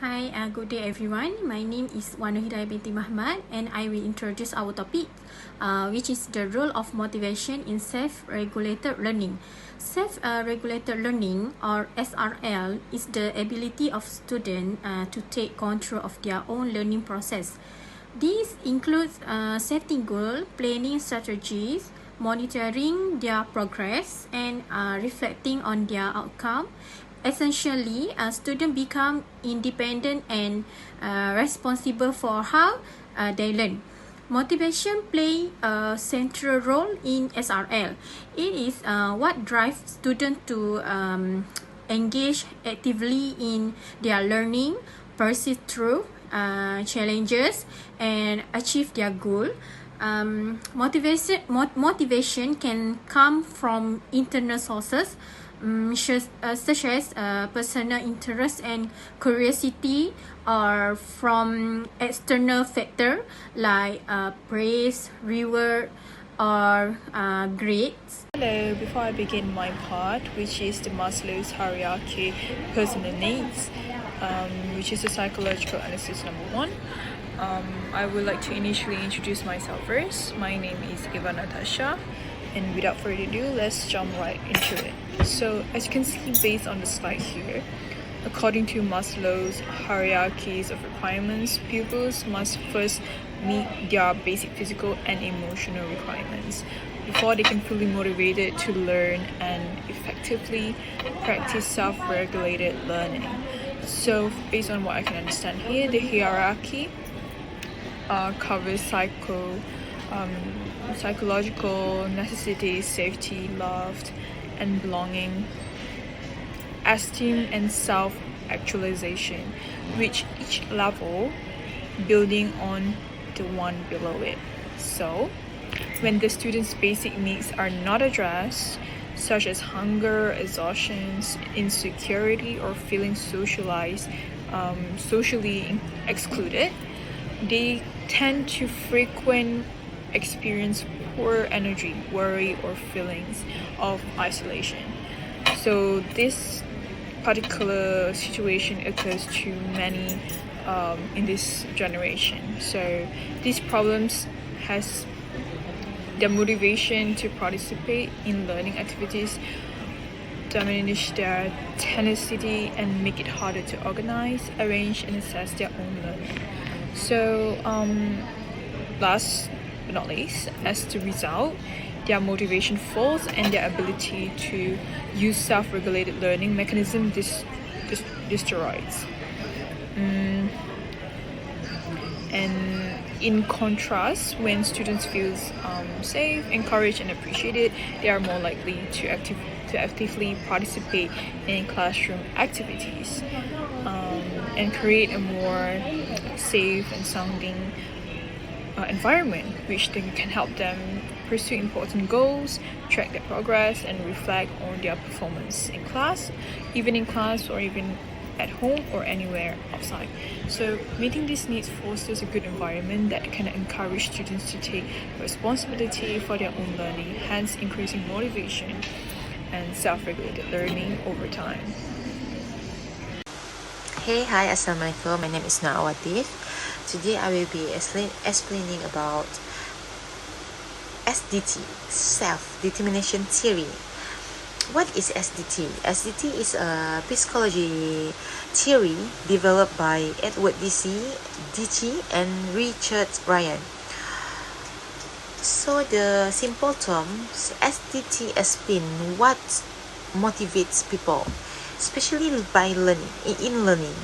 Hi, good day everyone. My name is Wanuhidayah binti Mahmad and I will introduce our topic, which is the role of motivation in self-regulated learning. Self-regulated learning, or SRL, is the ability of students to take control of their own learning process. This includes setting goals, planning strategies, monitoring their progress, and reflecting on their outcome. Essentially, students become independent and responsible for how they learn. Motivation plays a central role in SRL. It is what drives students to engage actively in their learning, persist through challenges, and achieve their goal. Motivation can come from internal sources, such as personal interest and curiosity, or from external factors like praise, reward, or grades. Hello, before I begin my part, which is the Maslow's hierarchy personal needs, which is the psychological analysis number 1, I would like to initially introduce myself first. My name is Eva Natasha, and without further ado, let's jump right into it. So, as you can see based on the slide here, according to Maslow's hierarchies of requirements, pupils must first meet their basic physical and emotional requirements before they can fully motivated to learn and effectively practice self-regulated learning. So, based on what I can understand here, the hierarchy covers psychological necessities, safety, love, and belonging, esteem, and self-actualization, which each level building on the one below it. So, when the student's basic needs are not addressed, such as hunger, exhaustion, insecurity, or feeling socially excluded, they tend to frequently experience poor energy, worry, or feelings of isolation. So this particular situation occurs to many in this generation. So these problems has their motivation to participate in learning activities diminish their tenacity and make it harder to organize, arrange, and assess their own learning. So last but not least, as the result, their motivation falls and their ability to use self-regulated learning mechanism destroys. And in contrast, when students feel safe, encouraged, and appreciated, they are more likely to actively participate in classroom activities and create a more safe and sounding environment, which then can help them pursue important goals, track their progress, and reflect on their performance in class or even at home or anywhere outside. So meeting these needs fosters a good environment that can encourage students to take responsibility for their own learning, hence increasing motivation and self-regulated learning over time. Hey, hi, Assalamualaikum. My name is Naawati. Today I will be explaining about SDT, Self-Determination Theory. What is SDT? SDT is a psychology theory developed by Edward Deci and Richard Ryan. So the simple terms, SDT explain what motivates people, especially by in learning.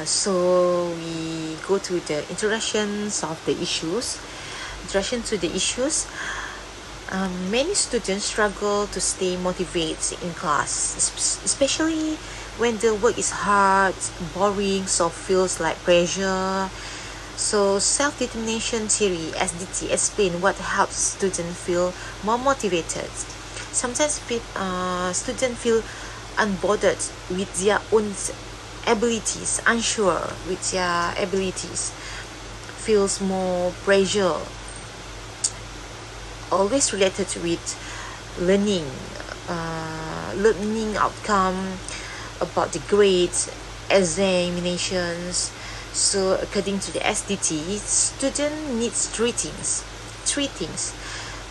So we go to the introduction to the issues. Many students struggle to stay motivated in class, especially when the work is hard, boring, so feels like pressure. So self-determination theory, SDT, explain what helps students feel more motivated. Sometimes students feel unbothered with their own abilities, unsure with their abilities, feels more pressure, always related with learning outcome, about the grades, examinations. So according to the SDT, student needs three things,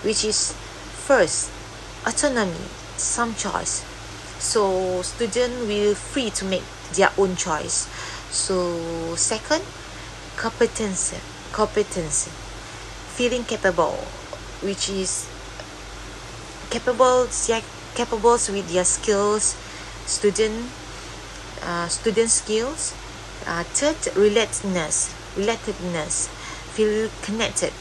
which is first, autonomy, some choice. So student will free to make their own choice. So second, competence, feeling capable, which is capable with their skills, student skills. Third, relatedness, feel connected.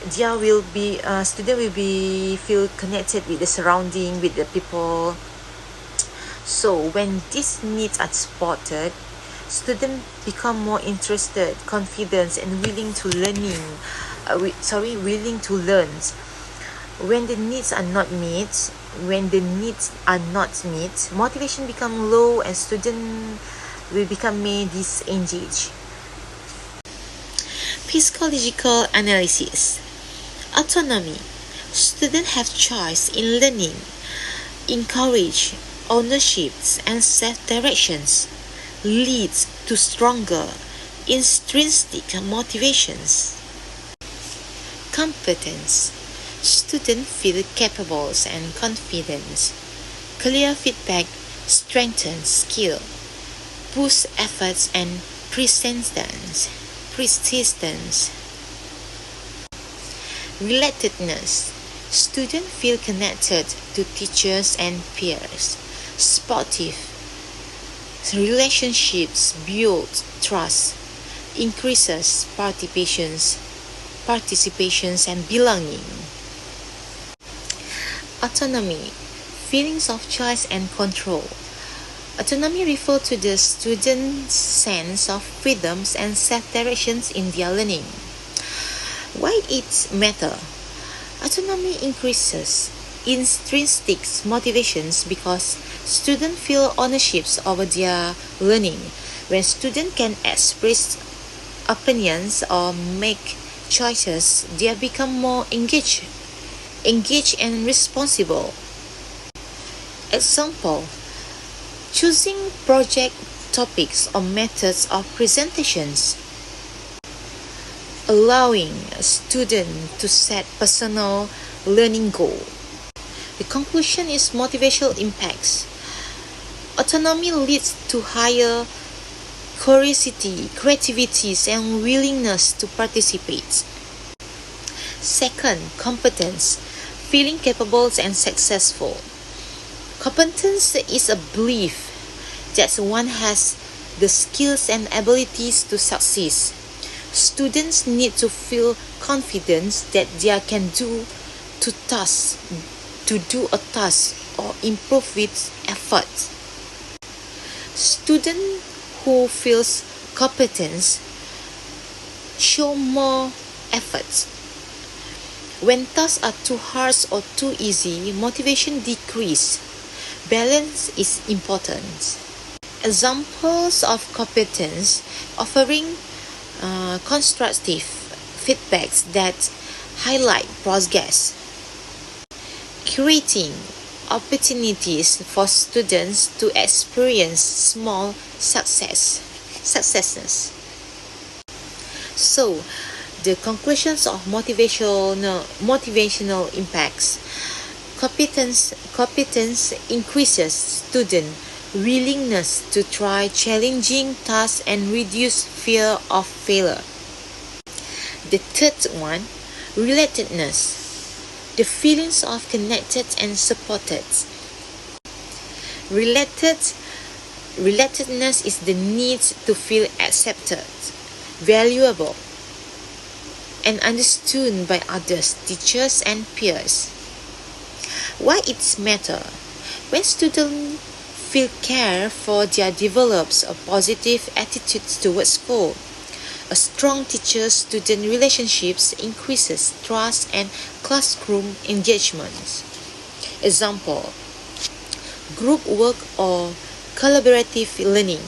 There will be student will be feel connected with the surrounding, with the people. So when these needs are spotted, students become more interested, confident, and willing to learn. When the needs are not met, motivation become low and student will become more disengaged. Psychological analysis. Autonomy. Students have choice in learning, encourage ownerships and self-directions, leads to stronger intrinsic motivations. Competence. Students feel capable and confident. Clear feedback strengthens skill, boosts efforts and persistence. Relatedness. Students feel connected to teachers and peers. Sportive. Relationships build trust, increases participations and belonging. Autonomy. Feelings of choice and control. Autonomy refers to the student's sense of freedoms and self-directions in their learning. Why it matters? Autonomy increases intrinsic motivations because students feel ownership over their learning. When students can express opinions or make choices, they become more engaged and responsible. Example: choosing project topics or methods of presentations, allowing a student to set personal learning goal. The conclusion is motivational impacts. Autonomy leads to higher curiosity, creativity, and willingness to participate. Second, competence, feeling capable and successful. Competence is a belief that one has the skills and abilities to succeed. Students need to feel confident that they can do a task or improve with effort. Student who feels competent show more effort. When tasks are too hard or too easy, motivation decreases. Balance is important. Examples of competence: offering constructive feedbacks that highlight progress, creating opportunities for students to experience small successes. So, the conclusions of motivational impacts. Competence increases student willingness to try challenging tasks and reduce fear of failure. The third one, relatedness, the feelings of connected and supported. Relatedness is the need to feel accepted, valuable, and understood by others, teachers, and peers. Why it matters? When students feel care for, they develops a positive attitude towards school. A strong teacher-student relationships increases trust and classroom engagement. Example: group work or collaborative learning,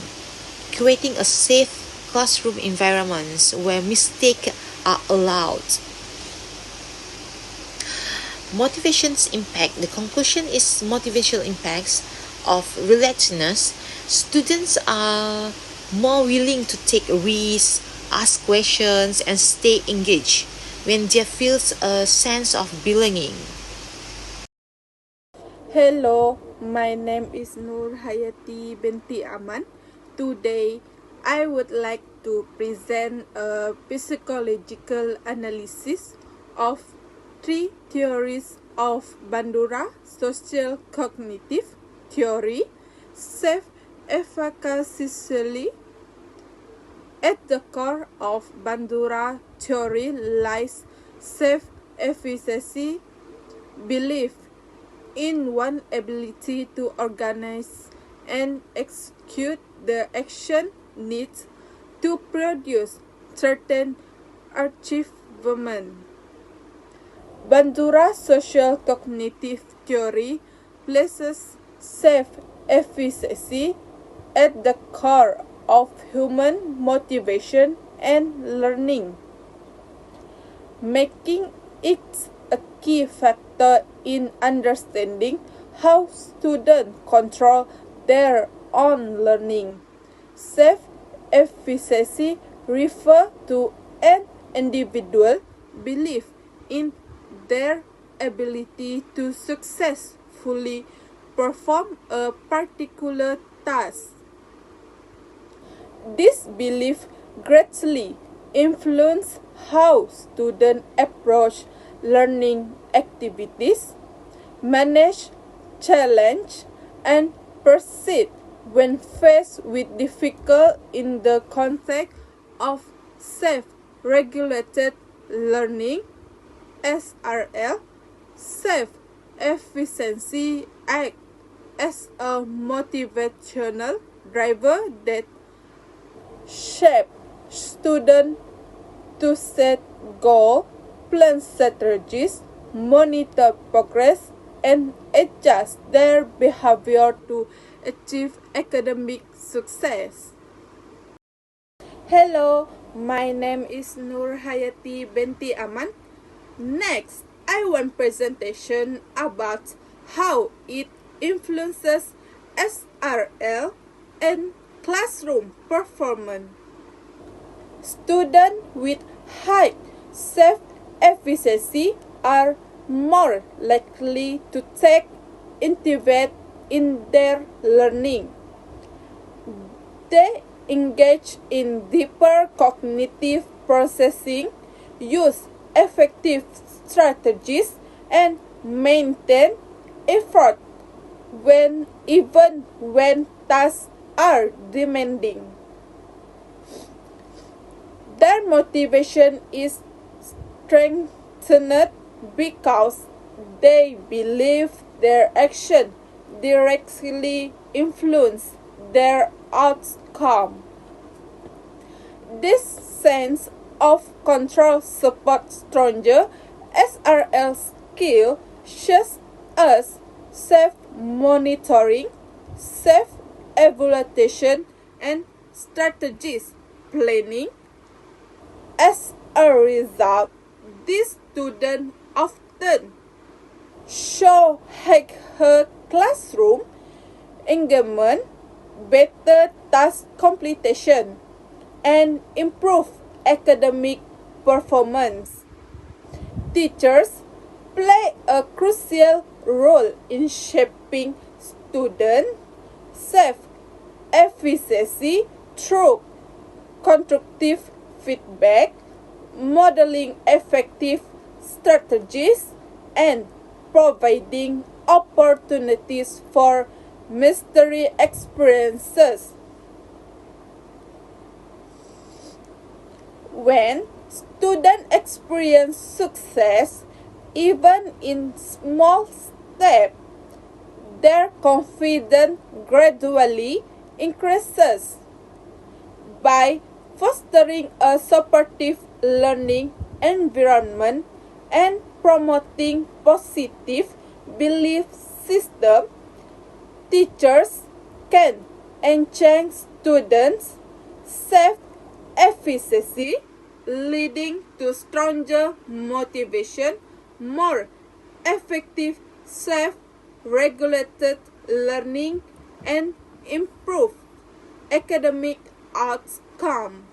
creating a safe classroom environment where mistakes are allowed. Motivation's impact. The conclusion is motivational impacts. of relatedness, students are more willing to take risks, ask questions, and stay engaged when there feels a sense of belonging. Hello, my name is Nur Hayati binti Aman. Today, I would like to present a psychological analysis of three theories of Bandura social cognitive theory, self-efficacy. At the core of Bandura theory lies self-efficacy, belief in one's ability to organize and execute the action needed to produce certain achievement. Bandura social cognitive theory places self-efficacy at the core of human motivation and learning, making it a key factor in understanding how students control their own learning. Self-efficacy refers to an individual's belief in their ability to successfully perform a particular task. This belief greatly influences how students approach learning activities, manage challenge, and proceed when faced with difficult in the context of self-regulated learning. SRL, self-efficacy acts as a motivational driver that shape students to set goals, plan strategies, monitor progress, and adjust their behavior to achieve academic success. Hello, my name is Nur Hayati binti Aman. Next, I want presentation about how it influences SRL and classroom performance. Students with high self-efficacy are more likely to take interest in their learning. They engage in deeper cognitive processing, use effective strategies, and maintain effort even when tasks are demanding. Their motivation is strengthened because they believe their action directly influence their outcome. This sense of control supports stronger SRL skill such as self-monitoring, self-evaluation, and strategies planning. As a result, these students often show higher classroom engagement, better task completion, and improved academic performance. Teachers play a crucial role in shaping student self-efficacy through constructive feedback, modeling effective strategies, and providing opportunities for mastery experiences. When students experience success, even in small steps, their confidence gradually increases. By fostering a supportive learning environment and promoting positive belief system, teachers can enhance students' self-efficacy, leading to stronger motivation, more effective self-regulated learning, and improve academic outcome.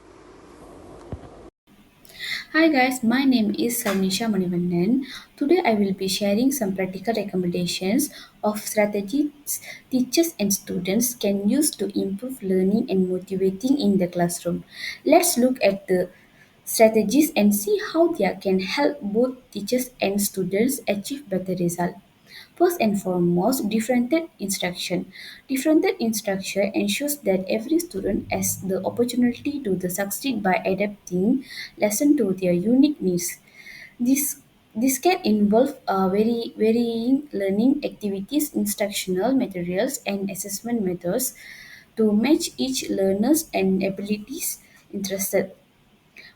Hi guys, my name is Sarnisha Manivannan. Today I will be sharing some practical recommendations of strategies teachers and students can use to improve learning and motivating in the classroom. Let's look at the strategies and see how they can help both teachers and students achieve better results. First and foremost, differentiated instruction. Differentiated instruction ensures that every student has the opportunity to succeed by adapting lesson to their unique needs. This this can involve varying learning activities, instructional materials, and assessment methods to match each learner's and abilities interested.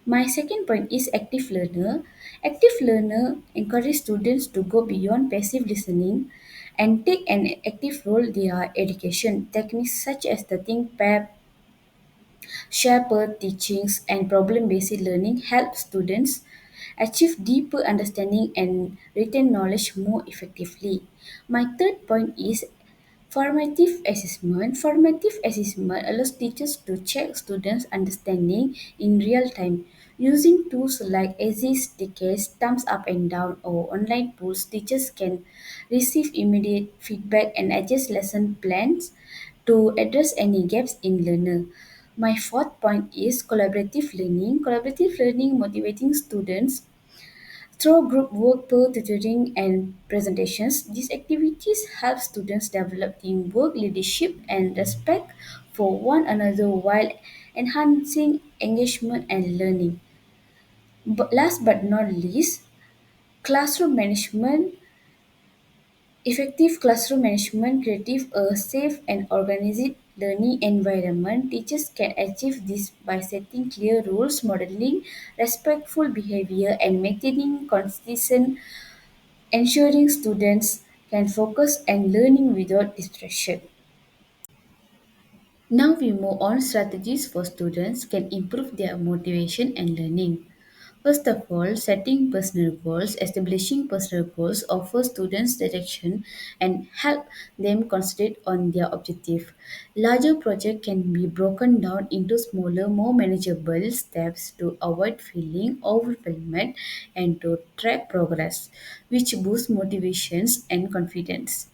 My second point is active learner. Active learner encourage students to go beyond passive listening and take an active role in their education. Techniques such as the think pair, share pair teachings, and problem-based learning help students achieve deeper understanding and retain knowledge more effectively. My third point is formative assessment. Formative assessment allows teachers to check students' understanding in real time. Using tools like ASIS, decades, thumbs up and down, or online tools, teachers can receive immediate feedback and adjust lesson plans to address any gaps in learner. My fourth point is collaborative learning. Collaborative learning motivating students through group work, peer tutoring, and presentations, these activities help students develop teamwork, leadership, and respect for one another while enhancing engagement and learning. But last but not least, classroom management. Effective classroom management creates a safe and organized learning environment. Teachers can achieve this by setting clear rules, modeling respectful behavior, and maintaining consistent ensuring students can focus and learning without distraction. Now we move on strategies for students can improve their motivation and learning. First of all, setting personal goals. Establishing personal goals offers students direction and help them concentrate on their objective. Larger projects can be broken down into smaller, more manageable steps to avoid feeling overwhelmed and to track progress, which boosts motivations and confidence.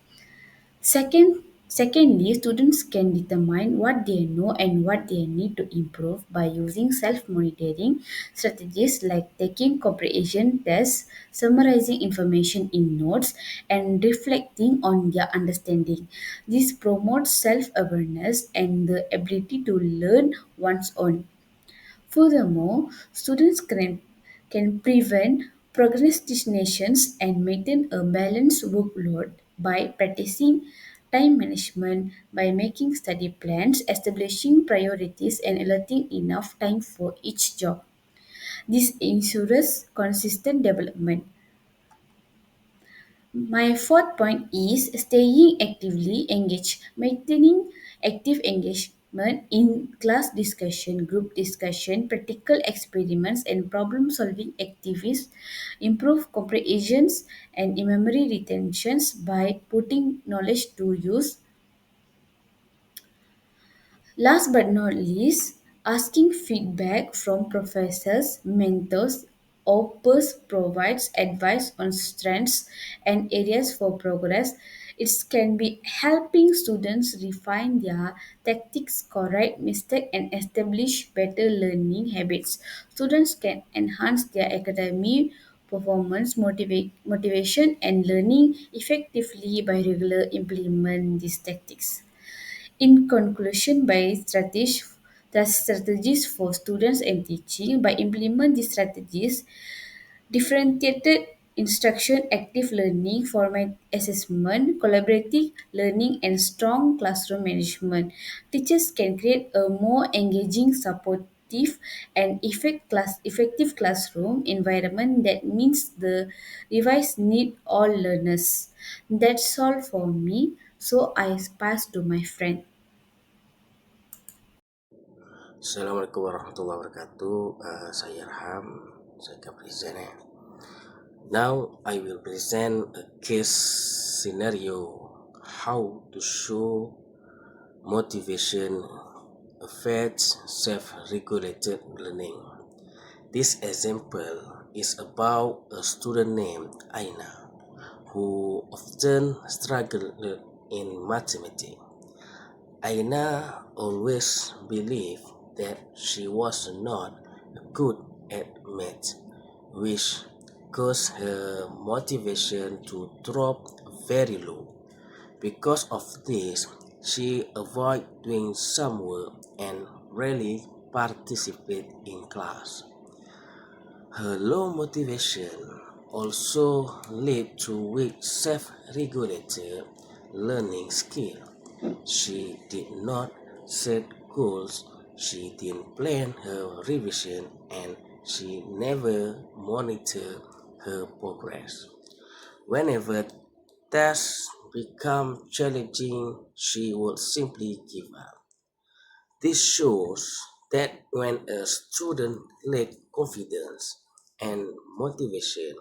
Secondly, students can determine what they know and what they need to improve by using self-monitoring strategies like taking comprehension tests, summarizing information in notes, and reflecting on their understanding. This promotes self-awareness and the ability to learn one's own. Furthermore, students can prevent procrastinations and maintain a balanced workload by practicing time management, by making study plans, establishing priorities, and allotting enough time for each job. This ensures consistent development. My fourth point is staying actively engaged, maintaining active engagement in class discussion, group discussion, practical experiments, and problem solving activities improve comprehensions and memory retentions by putting knowledge to use. Last but not least, asking feedback from professors, mentors, or peers provides advice on strengths and areas for progress. It can be helping students refine their tactics, correct mistakes, and establish better learning habits. Students can enhance their academic performance, motivation, and learning effectively by regular implement these tactics. In conclusion, by strategies for students and teaching, by implement these strategies, differentiated instruction, active learning, format assessment, collaborative learning, and strong classroom management, teachers can create a more engaging, supportive, and effective classroom environment that meets the device need all learners. That's all for me. So I pass to my friend. Assalamualaikum warahmatullahi wabarakatuh. Saya Arham, saya present ya. Now I will present a case scenario how to show motivation affects self-regulated learning. This example is about a student named Aina, who often struggled in mathematics. Aina always believed that she was not good at math, which caused her motivation to drop very low. Because of this, she avoided doing some work and rarely participated in class. Her low motivation also led to weak self-regulated learning skill. She did not set goals, she didn't plan her revision, and she never monitored her progress. Whenever tasks become challenging, she would simply give up. This shows that when a student lacks confidence and motivation,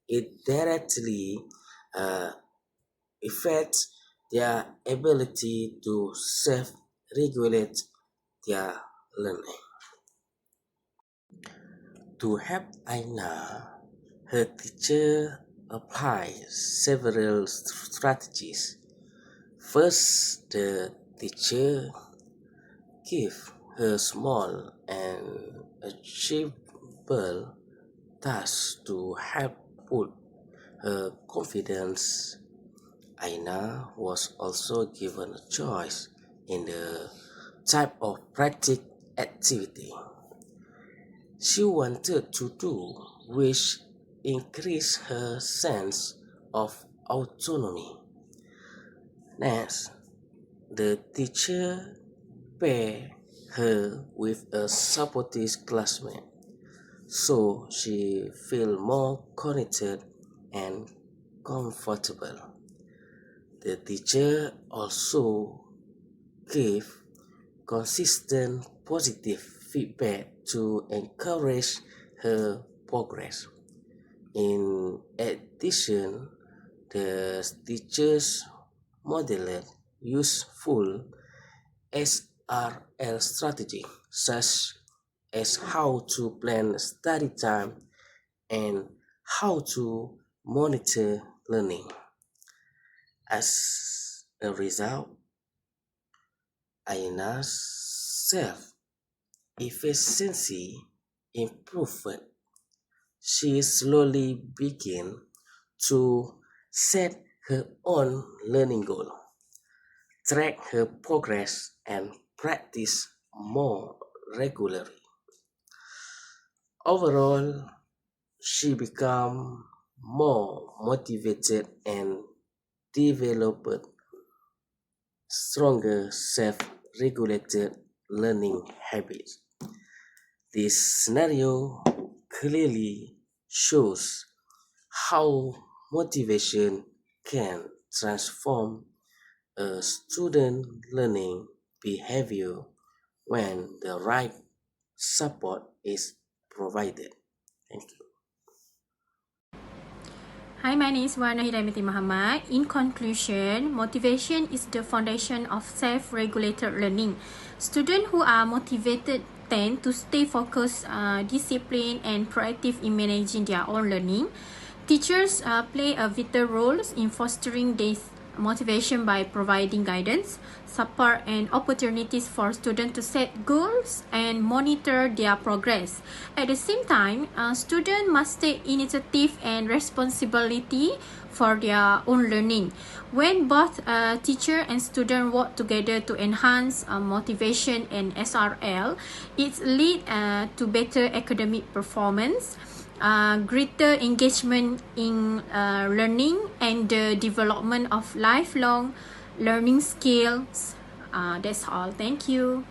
it directly affects their ability to self-regulate their learning. To help Aina, her teacher applied several strategies. First, the teacher gave her small and achievable tasks to help put her confidence. Aina was also given a choice in the type of practice activity she wanted to do, which increased her sense of autonomy. Next, the teacher paired her with a supportive classmate, so she felt more connected and comfortable. The teacher also gave consistent positive feedback to encourage her progress. In addition, the teachers modeled useful SRL strategy, such as how to plan study time and how to monitor learning. As a result, Aina's self-efficiency improved. She slowly began to set her own learning goal, track her progress, and practice more regularly. Overall, she became more motivated and developed stronger self-regulated learning habits. This scenario clearly shows how motivation can transform a student learning behavior when the right support is provided. Thank you. Hi, my name is Wana Hidayah binti Muhammad. In conclusion, motivation is the foundation of self-regulated learning. Students who are motivated tend to stay focused, disciplined, and proactive in managing their own learning. Teachers play a vital role in fostering this motivation by providing guidance, support, and opportunities for students to set goals and monitor their progress. At the same time, students must take initiative and responsibility for their own learning. When both teacher and student work together to enhance motivation and SRL, it leads to better academic performance, greater engagement in learning, and the development of lifelong learning skills. That's all. Thank you.